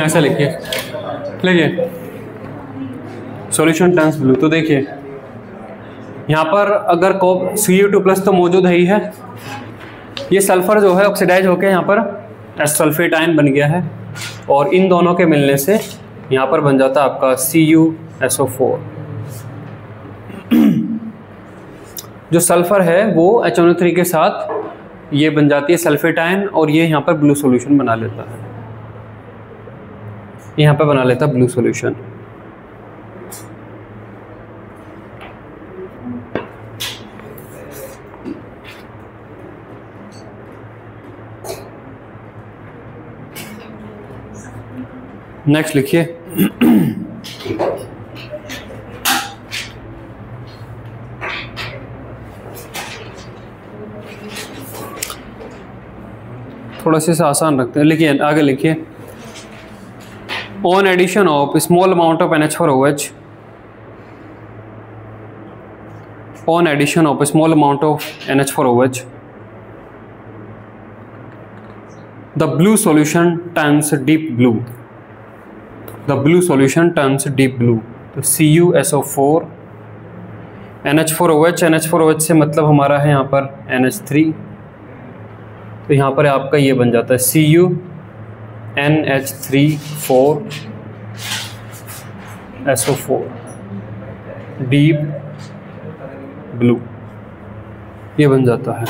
ऐसा लिखिए सॉल्यूशन टर्न्स ब्लू। तो देखिए यहाँ पर अगर Cu2+ तो मौजूद है ही है, ये सल्फर जो है ऑक्सीडाइज होकर यहाँ पर सल्फेट आयन बन गया है, और इन दोनों के मिलने से यहाँ पर बन जाता है आपका CuSO4। जो सल्फर है वो HNO3 के साथ ये बन जाती है सल्फेट आयन, और ये यहाँ पर ब्लू सॉल्यूशन बना लेता है, यहाँ पर बना लेता है ब्लू सॉल्यूशन। नेक्स्ट लिखिए थोड़ा सा आसान रखते हैं, लिखिए आगे लिखिए on addition of small amount of NH4OH, on addition of small amount of NH4OH the blue solution turns deep blue, the blue solution turns deep blue। तो CuSO4 NH4OH, NH4OH से मतलब हमारा है यहाँ पर NH3, तो यहाँ पर आपका ये बन जाता है CuNH3,4SO4 डीप ब्लू, ये बन जाता है।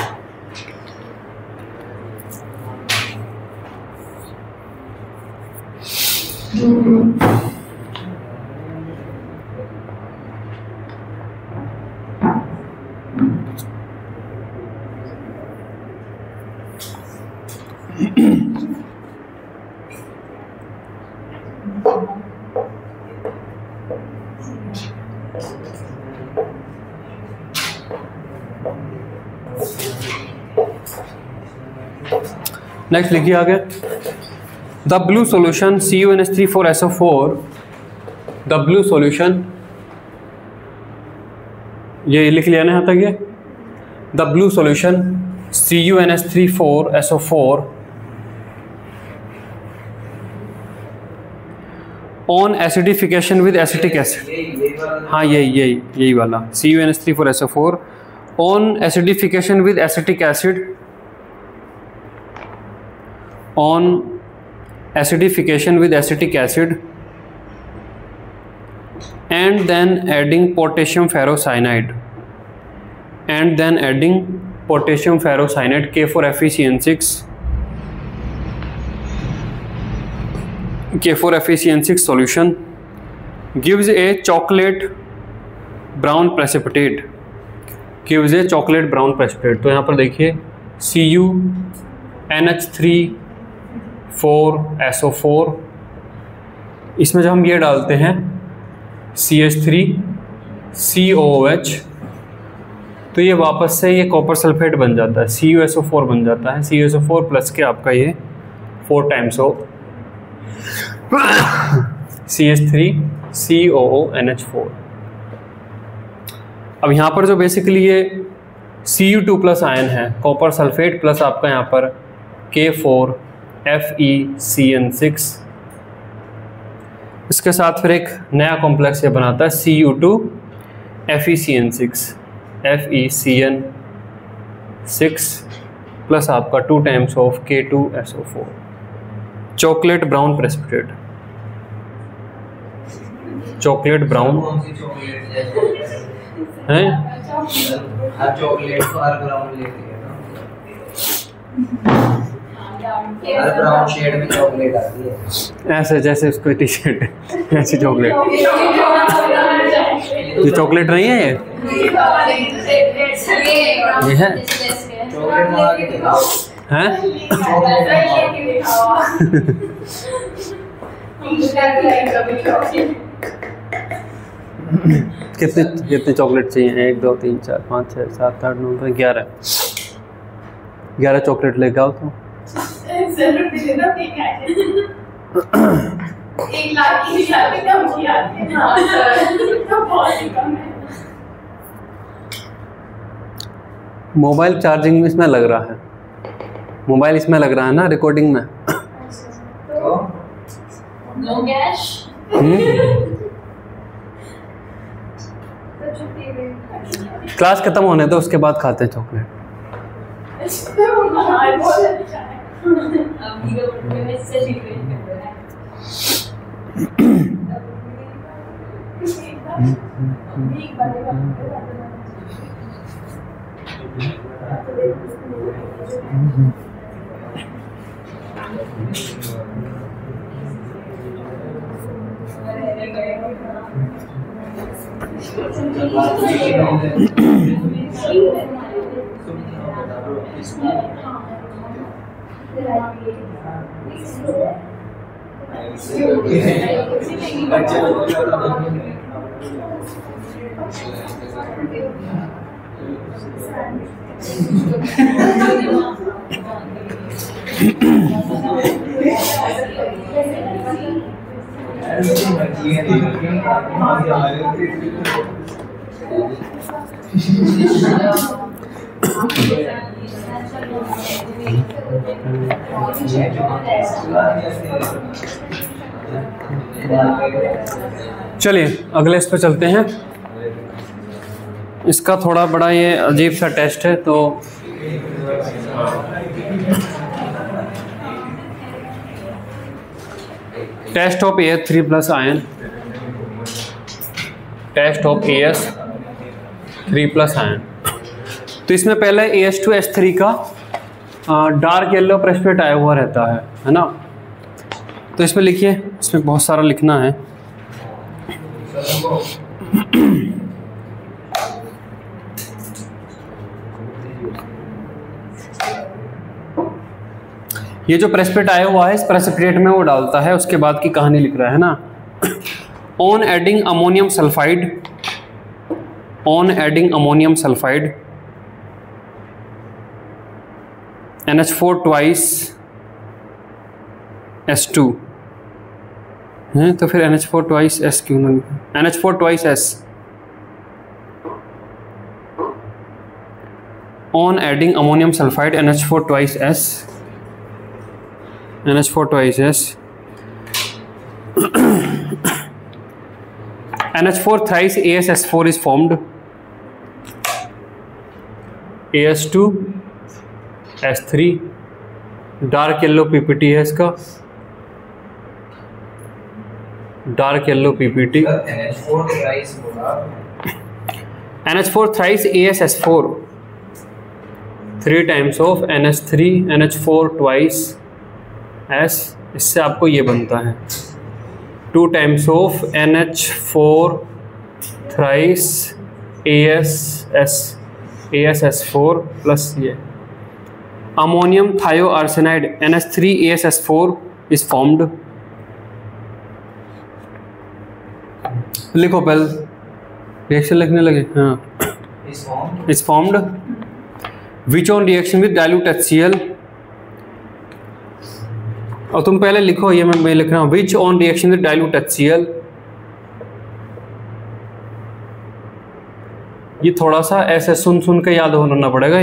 नेक्स्ट लिखिए आगे the blue solution CuNH3,4SO4, the blue solution ये लिख लिया ना यहाँ तक, ये the blue solution CuNH3,4SO4 on acidification with acetic acid. हाँ यही वाला CuNH3,4SO4 on acidification with acetic acid, on acidification with acetic acid and then adding potassium ferrocyanide, and then adding potassium ferrocyanide K4FeCN6, K4FeCN6 solution gives a chocolate brown precipitate, gives a chocolate brown precipitate। तो यहाँ पर देखिए CuNH3,4SO4, इसमें जब हम ये डालते हैं CH3COOH, तो ये वापस से ये कॉपर सल्फेट बन जाता है, CuSO4 बन जाता है। CuSO4 प्लस के आपका ये 4 टाइम्स ऑफ CH3COONH4। अब यहाँ पर जो बेसिकली ये Cu2 प्लस आयन है, कॉपर सल्फेट प्लस आपका यहाँ पर K4FeCN6, इसके साथ फिर एक नया कॉम्प्लेक्स ये बनाता है Cu2 FeCN6 प्लस आपका 2 times of K2SO4, chocolate brown precipitate, chocolate brown है। हर चॉकलेट को हर ब्राउन लेती है ना, हर ब्राउन शेड में चॉकलेट आती है, ऐसे जैसे उसको टी शर्ट ऐसी चॉकलेट, ये चॉकलेट नहीं है, ये है चॉकलेट मंगा के दिखाओ हैं। कितने कितने चॉकलेट चाहिए? 1 2 3 4 5 6 7 8 9 10 11 चॉकलेट लेके आओ तो। मोबाइल चार्जिंग में इसमें लग रहा है, मोबाइल इसमें लग रहा है ना रिकॉर्डिंग में। क्लास खत्म होने तो उसके बाद खाते हैं चॉकलेट। चलिए अगले इस पे चलते हैं। इसका थोड़ा बड़ा ये अजीब सा टेस्ट है, तो test of AS3 plus ion, test of AS3 plus ion. तो इसमें पहले AS2S3 का डार्क येलो प्रेसिपिटेट आया हुआ रहता है ना। तो इसमें लिखिए, इसमें बहुत सारा लिखना है। ये जो प्रेसिपिटेट आया हुआ है, इस प्रेसिपिटेट में वो डालता है, उसके बाद की कहानी लिख रहा है ना। On adding ammonium sulphide, on adding ammonium sulphide NH4 twice S2 है, तो फिर NH4 ट्वाइस S क्यों ना लिखा? NH4 twice S। On adding ammonium sulphide NH4 twice S, NH4 twice S, NH4 thrice AsS4 is formed, AS2S3, dark yellow PPT है इसका, dark yellow PPT। NH4 thrice AsS4, 3 times of NH3 NH4 twice S, इससे आपको ये बनता है 2 times of NH4 thrice AsS4 plus ये ammonium थायो arsenide NH3 AsS4 is formed. लिखो पहले, रिएक्शन लिखने लगे। हाँ, is formed which on reaction with dilute HCl और तुम पहले लिखो, ये मैं लिख रहा हूँ, which on reaction with dilute HCl। ये थोड़ा सा ऐसे सुन के याद होना पड़ेगा,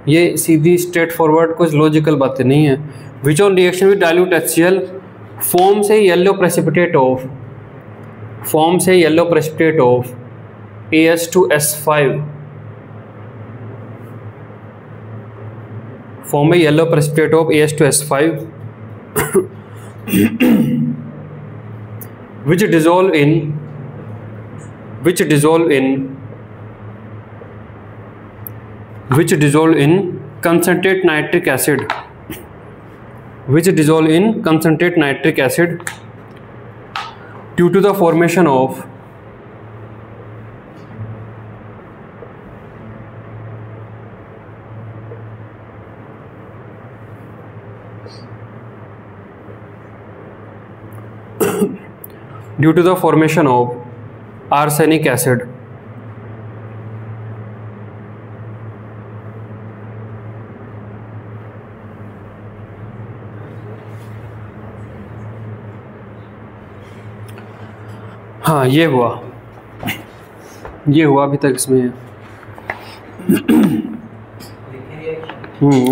ये सीधी स्ट्रेट फॉरवर्ड कुछ लॉजिकल बातें नहीं है। Which on reaction with dilute HCl form से येलो प्रेसिपिटेट ऑफ, फॉर्म से yellow precipitate of AS2S5, form में yellow precipitate of AS2S5 which dissolve in concentrate nitric acid, which dissolve in concentrate nitric acid due to the formation of arsenic acid। हाँ ये हुआ अभी तक इसमें है।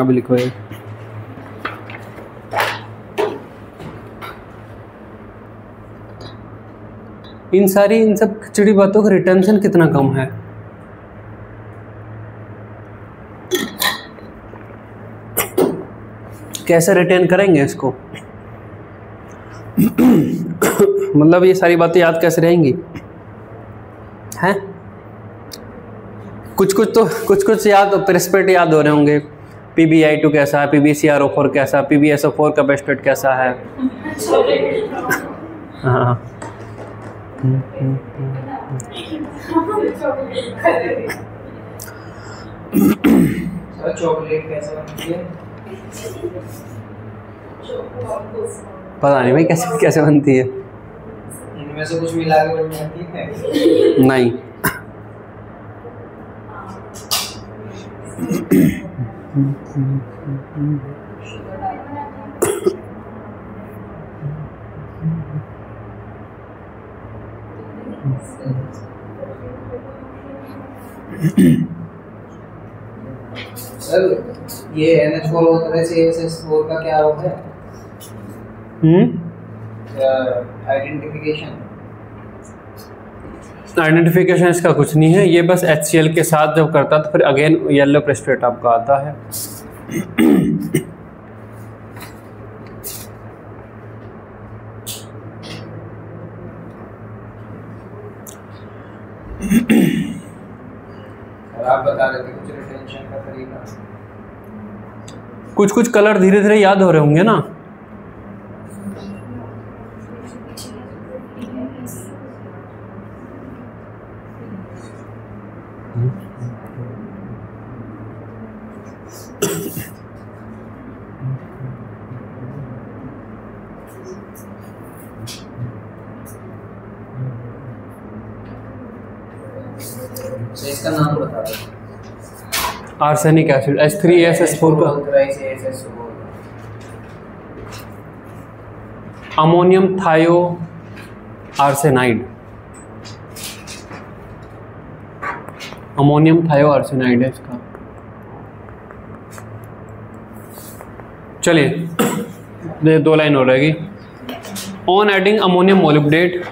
अभी लिखो ये। इन सब खिचड़ी बातों का रिटेंशन कितना कम है। कैसे रिटेन करेंगे इसको? मतलब ये सारी बातें याद कैसे रहेंगी हैं? कुछ याद, प्रेसिपिटेट याद हो रहे होंगे। PbI2 कैसा है, PbCrO4 कैसा, PbSO4 का प्रेसिपिटेट कैसा है। हाँ चॉकलेट कैसे बनती है? पता नहीं भाई कैसे बनती है। इनमें से कुछ मिला के बन जाती है? नहीं। सर ये NH4 होता है, CSS4 का क्या होता है? आइडेंटिफिकेशन इसका कुछ नहीं है, ये बस HCl के साथ जब करता तो फिर अगेन येलो प्रेसिपिटेट आपका आता है। आप बता रहे थे कुछ रिटेंशन का तरीका। कुछ कलर धीरे धीरे याद हो रहे होंगे ना। तो इसका नाम बता दो। आर्सेनिक एसिड H3ASS4 का अमोनियम थायो आर्सेनाइड, अमोनियम थायो आर्सेनाइड है इसका। चलिए 2 लाइन हो रहेगी। ऑन एडिंग अमोनियम मोलिब्डेट,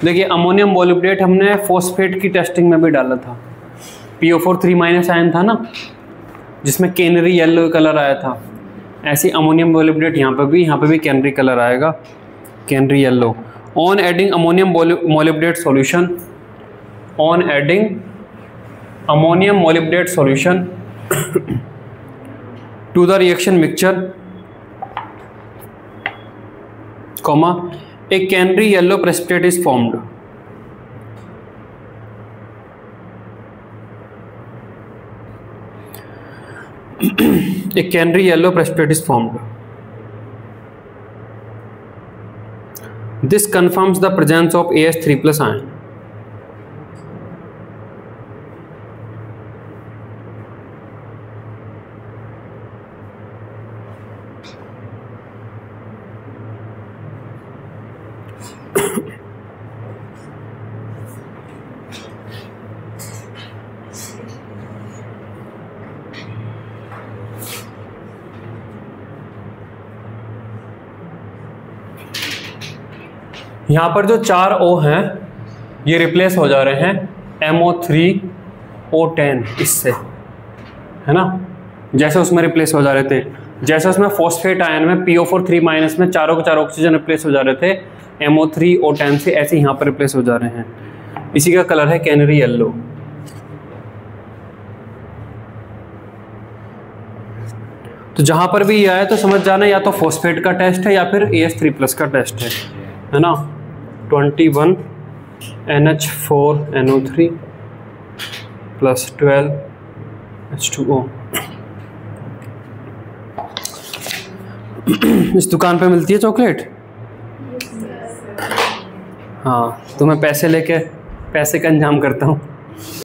देखिए अमोनियम मोलिब्डेट हमने फॉस्फेट की टेस्टिंग में भी डाला था। PO4 3- आयन था ना, जिसमें कैनरी येलो कलर आया था। ऐसी अमोनियम मोलिब्डेट यहाँ पे भी कैनरी कलर आएगा, canary yellow. On adding ammonium molybdate solution, on adding ammonium molybdate solution to the reaction mixture, comma, a canary yellow precipitate is formed। A canary yellow precipitate is formed। This confirms the presence of AS3+ ion। यहाँ पर जो 4 O हैं ये replace हो जा रहे हैं MO3O10 इससे, है ना, जैसे उसमें रिप्लेस हो जा रहे थे। जैसे उसमें फॉस्फेट आयन में PO4 3- में चारों के चारों ऑक्सीजन रिप्लेस हो जा रहे थे MO3O10 से, ऐसे यहाँ पर रिप्लेस हो जा रहे हैं। इसी का कलर है कैनरी येलो। तो जहाँ पर भी ये आए तो समझ जाना या तो फॉस्फेट का टेस्ट है या फिर AS3+ का टेस्ट है ना। 21 NH4NO3 + 12 H2O। इस दुकान पे मिलती है चॉकलेट। हाँ, तो मैं पैसे लेके पैसे का इंतजाम करता हूँ।